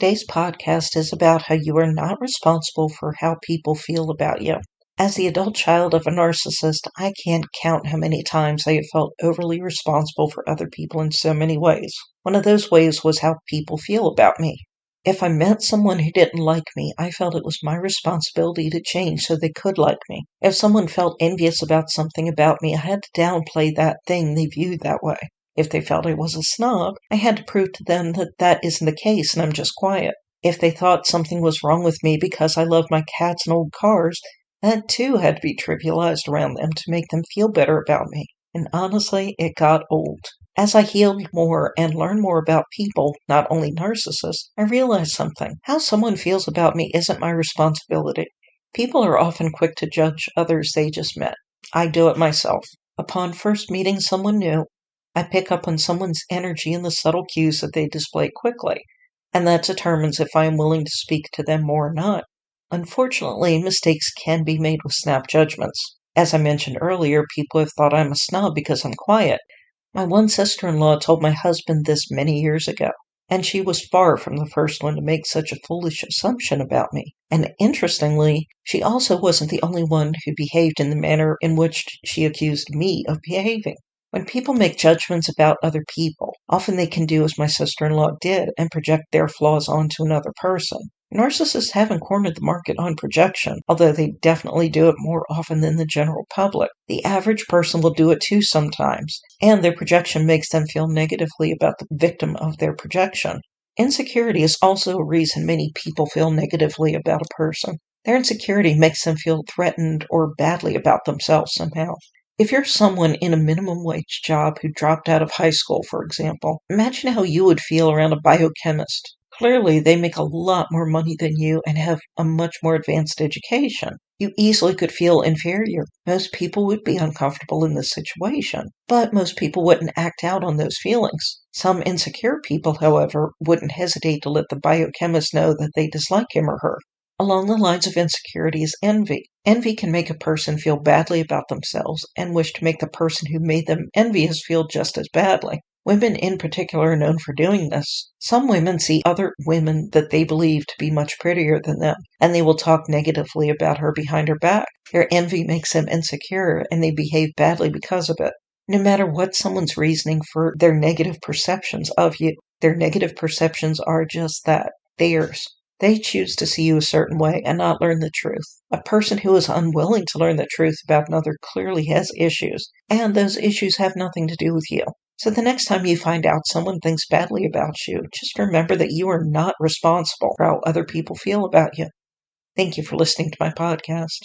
Today's podcast is about how you are not responsible for how people feel about you. As the adult child of a narcissist, I can't count how many times I have felt overly responsible for other people in so many ways. One of those ways was how people feel about me. If I met someone who didn't like me, I felt it was my responsibility to change so they could like me. If someone felt envious about something about me, I had to downplay that thing they viewed that way. If they felt I was a snob, I had to prove to them that that isn't the case and I'm just quiet. If they thought something was wrong with me because I love my cats and old cars, that too had to be trivialized around them to make them feel better about me. And honestly, it got old. As I healed more and learned more about people, not only narcissists, I realized something. How someone feels about me isn't my responsibility. People are often quick to judge others they just met. I do it myself. Upon first meeting someone new, I pick up on someone's energy and the subtle cues that they display quickly, and that determines if I am willing to speak to them more or not. Unfortunately, mistakes can be made with snap judgments. As I mentioned earlier, people have thought I'm a snob because I'm quiet. My one sister-in-law told my husband this many years ago, and she was far from the first one to make such a foolish assumption about me. And interestingly, she also wasn't the only one who behaved in the manner in which she accused me of behaving. When people make judgments about other people, often they can do as my sister-in-law did and project their flaws onto another person. Narcissists haven't cornered the market on projection, although they definitely do it more often than the general public. The average person will do it too sometimes, and their projection makes them feel negatively about the victim of their projection. Insecurity is also a reason many people feel negatively about a person. Their insecurity makes them feel threatened or badly about themselves somehow. If you're someone in a minimum wage job who dropped out of high school, for example, imagine how you would feel around a biochemist. Clearly, they make a lot more money than you and have a much more advanced education. You easily could feel inferior. Most people would be uncomfortable in this situation, but most people wouldn't act out on those feelings. Some insecure people, however, wouldn't hesitate to let the biochemist know that they dislike him or her. Along the lines of insecurity is envy. Envy can make a person feel badly about themselves and wish to make the person who made them envious feel just as badly. Women in particular are known for doing this. Some women see other women that they believe to be much prettier than them, and they will talk negatively about her behind her back. Their envy makes them insecure, and they behave badly because of it. No matter what someone's reasoning for their negative perceptions of you, their negative perceptions are just that, theirs. They choose to see you a certain way and not learn the truth. A person who is unwilling to learn the truth about another clearly has issues, and those issues have nothing to do with you. So the next time you find out someone thinks badly about you, just remember that you are not responsible for how other people feel about you. Thank you for listening to my podcast.